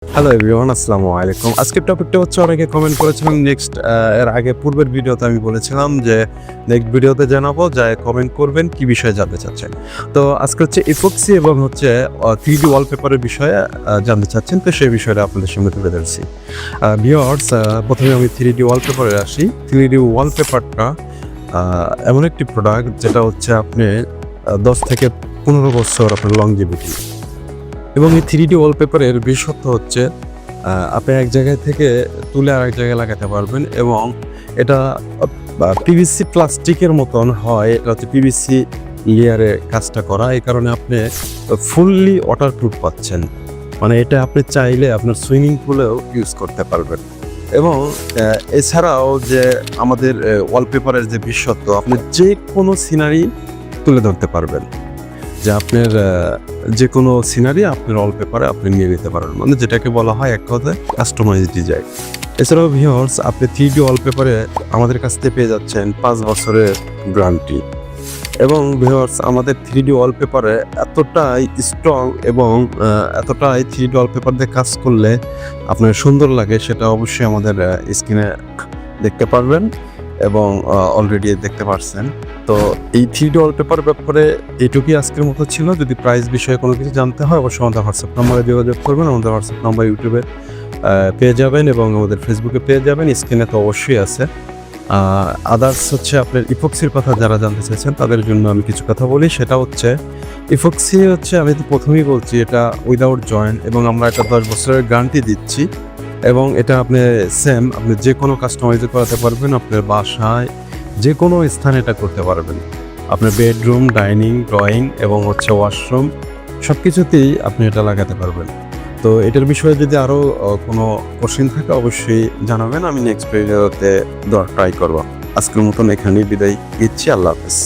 Hello everyone, আসসালামু আলাইকুম। আজকের টপিকটা হচ্ছে অনেকে কমেন্ট করেছিলেন নেক্সট এর আগে পূর্বের ভিডিওতে আমি বলেছিলাম যে নেক্সট ভিডিওতে জানাবো যা কমেন্ট করবেন কি বিষয়ে জানতে চাচ্ছেন। তো আজকে হচ্ছে ইপক্সি এবং হচ্ছে 3D ওয়ালপেপারের বিষয়ে জানতে চাচ্ছেন, তো সেই বিষয়টা আপনাদের সামনে তুলে ধরছি। ভিউয়ার্স, প্রথমে আমি 3D ওয়ালপেপারে আসি। 3D ওয়ালপেপারটা এমন একটি প্রোডাক্ট যেটা হচ্ছে আপনি 10 থেকে 15 বছর আপনার লংজিভিটি। এবং এই 3D ওয়ালপেপারের বিশেষত্ব হচ্ছে আপনি এক জায়গায় থেকে তুলে আরেক জায়গায় লাগাতে পারবেন এবং এটা পিভিসি প্লাস্টিকের মতন হয়। এটা হচ্ছে পিভিসি লেয়ারে কাজটা করা, এই কারণে আপনি ফুললি ওয়াটারপ্রুফ পাচ্ছেন। মানে এটা আপনি চাইলে আপনার সুইমিং পুলেও ইউজ করতে পারবেন। এবং এছাড়াও যে আমাদের ওয়ালপেপারের যে বিশেষত্ব, আপনি যে কোনো সিনারি তুলে ধরতে পারবেন, যে আপনার যে কোনো সিনারি আপনার ওয়ালপেপারে আপনি নিয়ে নিতে পারেন, মানে যেটাকে বলা হয় এক কথায় কাস্টমাইজ ডিজাইন। এছাড়াও ভিউয়ার্স, আপনি 3D ওয়ালপেপারে আমাদের কাছ থেকে পেয়ে যাচ্ছেন 5 বছরের গ্যারান্টি। এবং ভিউয়ার্স, আমাদের 3D ওয়ালপেপারে এতটাই স্ট্রং এবং এতটাই 3D ওয়ালপেপার দিয়ে কাজ করলে আপনার সুন্দর লাগে, সেটা অবশ্যই আমাদের স্ক্রিনে দেখতে পারবেন এবং অলরেডি দেখতে পারছেন। তো এই 3D ওয়ালপেপার ব্যাপারে এইটুকুই আজকের মতো ছিল। যদি প্রাইস বিষয়ে কোনো কিছু জানতে হয় অবশ্যই আমাদের হোয়াটসঅ্যাপ নম্বরে যোগাযোগ করবেন। আমাদের হোয়াটসঅ্যাপ নাম্বার ইউটিউবে পেয়ে যাবেন এবং আমাদের ফেসবুকে পেয়ে যাবেন, স্ক্রিনে তো অবশ্যই আছে। আদার্স হচ্ছে আপনার ইপক্সির কথা যারা জানতে চাইছেন তাদের জন্য আমি কিছু কথা বলি। সেটা হচ্ছে ইপক্সি হচ্ছে, আমি তো প্রথমেই বলছি, এটা উইদাউট জয়েন্ট এবং আমরা এটা 10 বছরের গ্যারান্টি দিচ্ছি। এবং এটা আপনি আপনি যে কোনো কাস্টমাইজ করাতে পারবেন, আপনার বাসায় যে কোনো স্থানে এটা করতে পারবেন। আপনার বেডরুম, ডাইনিং, ড্রয়িং এবং হচ্ছে ওয়াশরুম সব কিছুতেই আপনি এটা লাগাতে পারবেন। তো এটার বিষয়ে যদি আরও কোনো কোশ্চেন থাকে অবশ্যই জানাবেন, আমি নেক্সট ভিডিওতে দেওয়ার ট্রাই করবো। আজকের মতন এখানেই বিদায় দিচ্ছি। আল্লাহ হাফেজ।